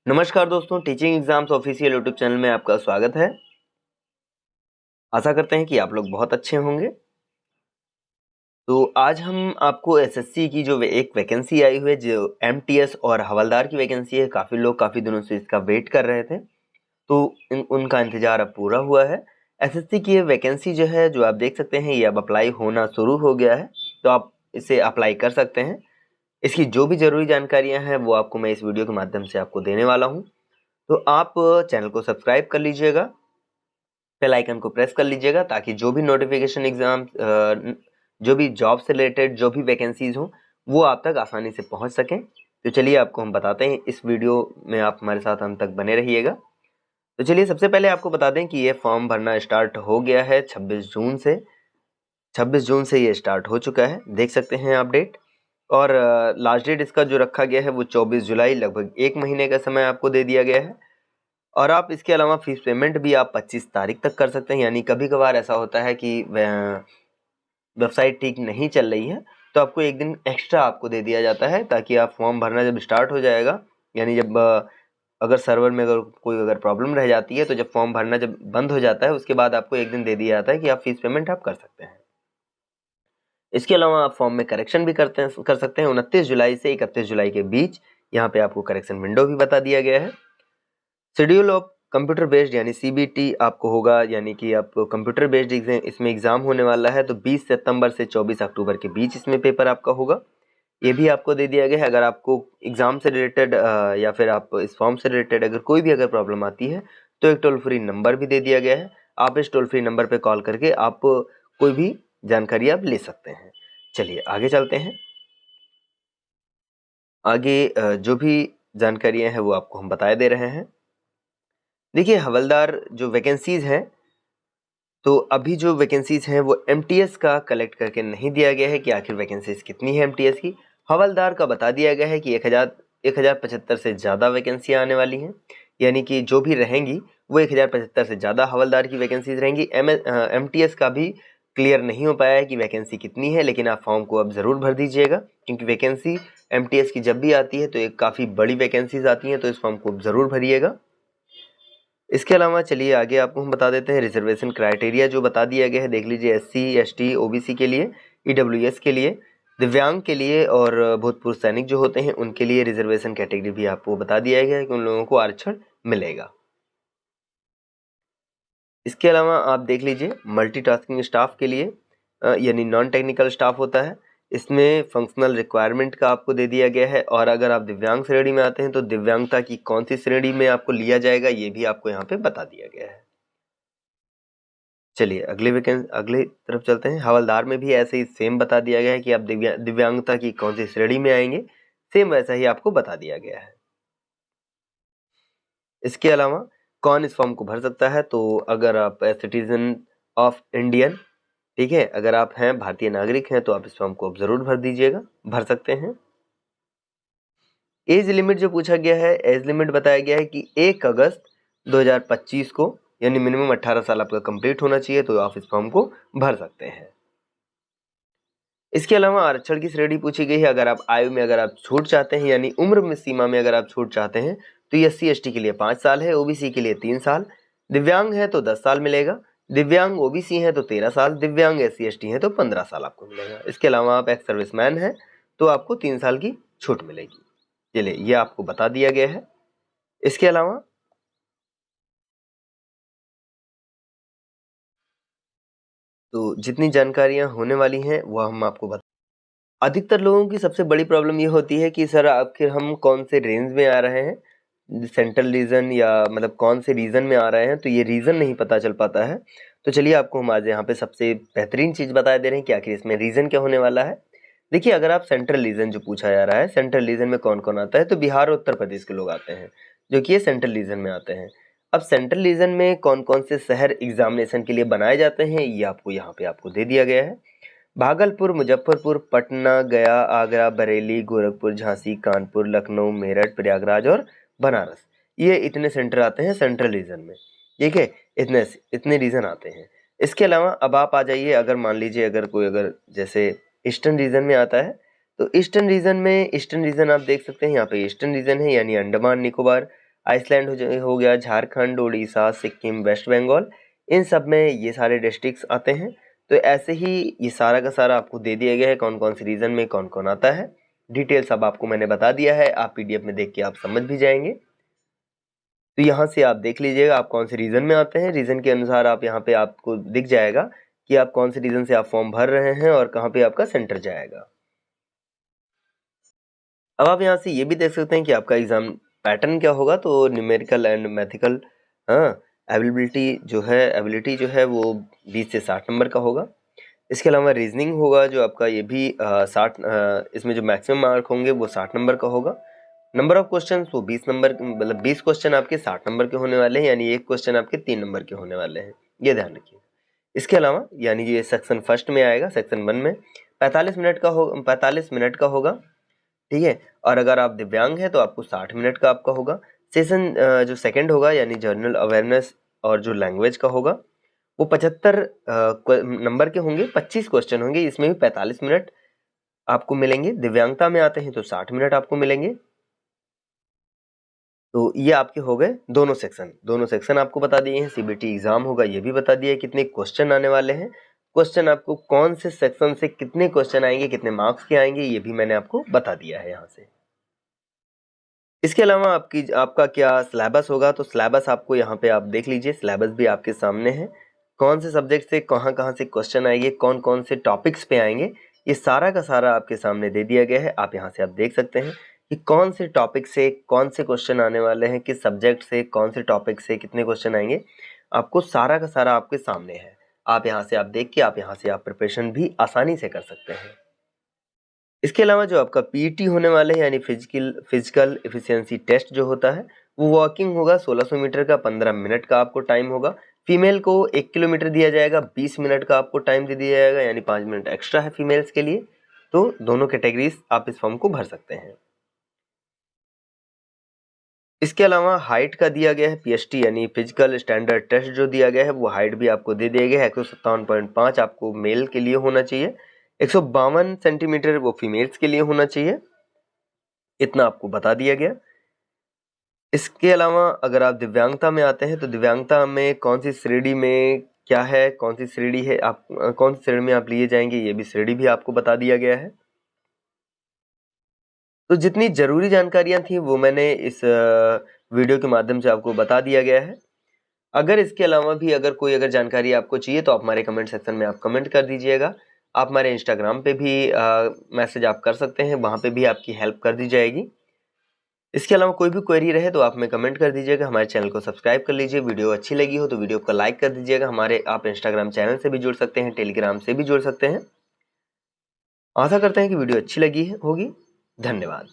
नमस्कार दोस्तों, teaching exams official YouTube channel में आपका स्वागत है। आशा करते हैं कि आप लोग बहुत अच्छे होंगे। तो आज हम आपको एसएससी की जो एक वैकेंसी आई हुई है, जो एमटीएस और हवलदार की वैकेंसी है। काफ़ी लोग काफ़ी दिनों से इसका वेट कर रहे थे, तो उनका इंतजार अब पूरा हुआ है। एसएससी की ये वैकेंसी जो है, जो आप देख सकते हैं, ये अब अप्लाई होना शुरू हो गया है, तो आप इसे अप्लाई कर सकते हैं। इसकी जो भी ज़रूरी जानकारियाँ हैं वो आपको मैं इस वीडियो के माध्यम से आपको देने वाला हूँ। तो आप चैनल को सब्सक्राइब कर लीजिएगा, बेल आइकन को प्रेस कर लीजिएगा, ताकि जो भी नोटिफिकेशन एग्जाम जो भी जॉब से रिलेटेड जो भी वैकेंसीज हो वो आप तक आसानी से पहुंच सकें। तो चलिए आपको हम बताते हैं, इस वीडियो में आप हमारे साथ अंत तक बने रहिएगा। तो चलिए सबसे पहले आपको बता दें कि ये फॉर्म भरना स्टार्ट हो गया है 26 जून से ये स्टार्ट हो चुका है, देख सकते हैं आप डेट। और लास्ट डेट इसका जो रखा गया है वो 24 जुलाई, लगभग 1 महीने का समय आपको दे दिया गया है। और आप इसके अलावा फीस पेमेंट भी आप 25 तारीख तक कर सकते हैं। यानी कभी कभार ऐसा होता है कि वेबसाइट ठीक नहीं चल रही है, तो आपको एक दिन एक्स्ट्रा आपको दे दिया जाता है, ताकि आप फॉर्म भरना जब स्टार्ट हो जाएगा, यानी जब अगर सर्वर में अगर प्रॉब्लम रह जाती है, तो जब फॉर्म भरना जब बंद हो जाता है, उसके बाद आपको एक दिन दे दिया जाता है कि आप फीस पेमेंट आप कर सकते हैं। इसके अलावा आप फॉर्म में करेक्शन भी कर सकते हैं। 29 जुलाई से 31 जुलाई के बीच यहाँ पे आपको करेक्शन विंडो भी बता दिया गया है। शेड्यूल ऑफ कंप्यूटर बेस्ड यानी सीबीटी आपको होगा, यानी कि आपको कंप्यूटर बेस्ड इसमें एग्जाम होने वाला है। तो 20 सितंबर से 24 अक्टूबर के बीच इसमें पेपर आपका होगा, ये भी आपको दे दिया गया है। अगर आपको एग्जाम से रिलेटेड या फिर आप इस फॉर्म से रिलेटेड अगर कोई भी अगर प्रॉब्लम आती है, तो एक टोल फ्री नंबर भी दे दिया गया है। आप इस टोल फ्री नंबर पर कॉल करके आप कोई भी जानकारी आप ले सकते हैं। चलिए आगे चलते हैं। आगे जो भी जानकारियां हैं वो आपको हम बताए दे रहे हैं। देखिए, हवलदार जो वैकेंसीज हैं, तो अभी जो वैकेंसीज हैं वो एमटीएस का कलेक्ट करके नहीं दिया गया है कि आखिर वैकेंसीज कितनी है एमटीएस की। हवलदार का बता दिया गया है कि 1075 से ज़्यादा वैकेंसियाँ आने वाली हैं। यानी कि जो भी रहेंगी वो 1075 से ज़्यादा हवलदार की वैकेंसीज रहेंगी। एमटीएस का भी क्लियर नहीं हो पाया है कि वैकेंसी कितनी है, लेकिन आप फॉर्म को अब ज़रूर भर दीजिएगा, क्योंकि वैकेंसी एमटीएस की जब भी आती है तो एक काफ़ी बड़ी वैकेंसीज आती हैं, तो इस फॉर्म को ज़रूर भरिएगा। इसके अलावा चलिए आगे आपको हम बता देते हैं रिजर्वेशन क्राइटेरिया जो बता दिया गया है। देख लीजिए, एससी, एसटी, ओबीसी के लिए, ईडब्ल्यूएस के लिए, दिव्यांग के लिए और भूतपूर्व सैनिक जो होते हैं उनके लिए रिजर्वेशन कैटेगरी भी आपको बता दिया गया है कि उन लोगों को आरक्षण मिलेगा। इसके अलावा आप देख लीजिए, मल्टीटास्किंग स्टाफ के लिए यानी नॉन टेक्निकल स्टाफ होता है, इसमें फंक्शनल रिक्वायरमेंट का आपको दे दिया गया है। और अगर आप दिव्यांग श्रेणी में आते हैं, तो दिव्यांगता की कौन सी श्रेणी में आपको लिया जाएगा, ये भी आपको यहाँ पे बता दिया गया है। चलिए अगले तरफ चलते हैं। हवलदार में भी ऐसे ही सेम बता दिया गया है कि आप दिव्यांगता की कौन सी श्रेणी में आएंगे, सेम वैसा ही आपको बता दिया गया है। इसके अलावा कौन इस फॉर्म को भर सकता है, तो अगर आप सिटीजन ऑफ इंडियन, ठीक है, अगर आप हैं भारतीय नागरिक हैं, तो आप इस फॉर्म को जरूर भर दीजिएगा, भर सकते हैं। एज लिमिट जो पूछा गया है, एज लिमिट बताया गया है कि 1 अगस्त 2025 को, यानी मिनिमम 18 साल आपका कंप्लीट होना चाहिए, तो आप इस फॉर्म को भर सकते हैं। इसके अलावा आरक्षण की श्रेणी पूछी गई है। अगर आप आयु में अगर आप छूट चाहते हैं, यानी उम्र में सीमा में अगर आप छूट चाहते हैं, तो ये एससी एसटी के लिए 5 साल है, ओबीसी के लिए 3 साल, दिव्यांग है तो 10 साल मिलेगा, दिव्यांग ओबीसी है तो 13 साल, दिव्यांग एससी एसटी है तो 15 साल आपको मिलेगा। इसके अलावा आप एक्स सर्विसमैन है तो आपको 3 साल की छूट मिलेगी। चलिए, ये आपको बता दिया गया है। इसके अलावा तो जितनी जानकारियां होने वाली हैं वो हम आपको बता। अधिकतर लोगों की सबसे बड़ी प्रॉब्लम ये होती है कि सर आखिर हम कौन से रेंज में आ रहे हैं, सेंट्रल रीजन या मतलब कौन से रीजन में आ रहे हैं, तो ये रीजन नहीं पता चल पाता है। तो चलिए आपको हम आज यहाँ पे सबसे बेहतरीन चीज़ बता दे रहे हैं कि आखिर इसमें रीजन क्या होने वाला है। देखिए, अगर आप सेंट्रल रीजन जो पूछा जा रहा है, सेंट्रल रीजन में कौन कौन आता है, तो बिहार और उत्तर प्रदेश के लोग आते हैं, जो कि ये सेंट्रल रीजन में आते हैं। अब सेंट्रल रीजन में कौन कौन से शहर एग्जामिनेशन के लिए बनाए जाते हैं, ये आपको यहाँ पे आपको दे दिया गया है। भागलपुर, मुजफ्फरपुर, पटना, गया, आगरा, बरेली, गोरखपुर, झांसी, कानपुर, लखनऊ, मेरठ, प्रयागराज और बनारस, ये इतने सेंटर आते हैं सेंट्रल रीजन में। ठीक है, इतने इतने रीजन आते हैं। इसके अलावा अब आप आ जाइए, अगर मान लीजिए अगर कोई अगर जैसे ईस्टर्न रीजन में आता है, तो ईस्टर्न रीजन में ईस्टर्न रीजन आप देख सकते हैं यहाँ पे ईस्टर्न रीजन है, यानी अंडमान निकोबार, आइसलैंड हो गया, झारखंड, उड़ीसा, सिक्किम, वेस्ट बंगाल, इन सब में ये सारे डिस्ट्रिक्ट्स आते हैं। तो ऐसे ही ये सारा का सारा आपको दे दिया गया है, कौन कौन से रीजन में कौन कौन आता है। डिटेल सब आपको मैंने बता दिया है, आप पीडीएफ में देख के आप समझ भी जाएंगे। तो यहाँ से आप देख लीजिएगा आप कौन से रीजन में आते हैं, रीजन के अनुसार आप यहाँ पे आपको दिख जाएगा कि आप कौन से रीजन से आप फॉर्म भर रहे हैं और कहाँ पे आपका सेंटर जाएगा। अब आप यहाँ से ये भी देख सकते हैं कि आपका एग्जाम पैटर्न क्या होगा। तो न्यूमेरिकल एंड मैथिकल एबिलिटी जो है वो 20 से 60 नंबर का होगा। इसके अलावा रीजनिंग होगा जो आपका ये भी 60, इसमें जो मैक्सिमम मार्क होंगे वो 60 नंबर का होगा। नंबर ऑफ क्वेश्चन वो 20 नंबर, मतलब 20 क्वेश्चन आपके 60 नंबर के होने वाले हैं, यानी एक क्वेश्चन आपके 3 नंबर के होने वाले हैं, ये ध्यान रखिए। इसके अलावा यानी ये सेक्शन फर्स्ट में आएगा, सेक्शन 1 में 45 मिनट का होगा, ठीक है। और अगर आप दिव्यांग हैं तो आपको 60 मिनट का आपका होगा। सेशन जो सेकंड होगा यानी जनरल अवेयरनेस और जो लैंग्वेज का होगा वो 75 नंबर के होंगे, 25 क्वेश्चन होंगे, इसमें भी 45 मिनट आपको मिलेंगे। दिव्यांगता में आते हैं तो 60 मिनट आपको मिलेंगे। तो ये आपके हो गए दोनों सेक्शन आपको बता दिए हैं। सीबीटी एग्जाम होगा ये भी बता दिया है कितने क्वेश्चन आने वाले हैं, क्वेश्चन आपको कौन से सेक्शन से कितने क्वेश्चन आएंगे, कितने मार्क्स के आएंगे, ये भी मैंने आपको बता दिया है यहाँ से। इसके अलावा आपका क्या सिलेबस होगा, तो सिलेबस आपको यहाँ पे आप देख लीजिए, सिलेबस भी आपके सामने है, कौन से सब्जेक्ट से कहाँ कहाँ से क्वेश्चन आएंगे, कौन कौन से टॉपिक्स पे आएंगे, ये सारा का सारा आपके सामने दे दिया गया है। आप यहाँ से आप देख सकते हैं कि कौन से टॉपिक से कौन से क्वेश्चन आने वाले हैं, किस सब्जेक्ट से कौन से टॉपिक से कितने क्वेश्चन आएंगे, आपको सारा का सारा आपके सामने है। आप यहाँ से आप देख के आप यहाँ से आप प्रिपरेशन भी आसानी से कर सकते हैं। इसके अलावा जो आपका पीईटी होने वाले हैं यानी फिजिकल एफिशिएंसी टेस्ट जो होता है वो वॉकिंग होगा 1600 मीटर का, 15 मिनट का आपको टाइम होगा। फीमेल को 1 किलोमीटर दिया जाएगा, 20 मिनट का आपको टाइम दे दिया जाएगा, यानी 5 मिनट एक्स्ट्रा है फीमेल्स के लिए। तो दोनों कैटेगरीज आप इस फॉर्म को भर सकते हैं। इसके अलावा हाइट का दिया गया है पीएसटी यानी फिजिकल स्टैंडर्ड टेस्ट जो दिया गया है वो हाइट भी आपको दे दिया गया है। 157.5 आपको मेल के लिए होना चाहिए, 152 सेंटीमीटर वो फीमेल्स के लिए होना चाहिए, इतना आपको बता दिया गया। इसके अलावा अगर आप दिव्यांगता में आते हैं तो दिव्यांगता में कौन सी श्रेणी में क्या है, कौन सी श्रेणी है, आप कौन सी श्रेणी में आप लिए जाएंगे, ये भी श्रेणी भी आपको बता दिया गया है। तो जितनी जरूरी जानकारियां थी वो मैंने इस वीडियो के माध्यम से आपको बता दिया गया है। अगर इसके अलावा भी अगर कोई जानकारी आपको चाहिए तो आप हमारे कमेंट सेक्शन में आप कमेंट कर दीजिएगा। आप हमारे इंस्टाग्राम पे भी मैसेज आप कर सकते हैं, वहाँ पे भी आपकी हेल्प कर दी जाएगी। इसके अलावा कोई भी क्वेरी रहे तो आप हमें कमेंट कर दीजिएगा। हमारे चैनल को सब्सक्राइब कर लीजिए, वीडियो अच्छी लगी हो तो वीडियो को लाइक कर दीजिएगा। आप इंस्टाग्राम चैनल से भी जुड़ सकते हैं, टेलीग्राम से भी जुड़ सकते हैं। आशा करते हैं कि वीडियो अच्छी लगी होगी। धन्यवाद।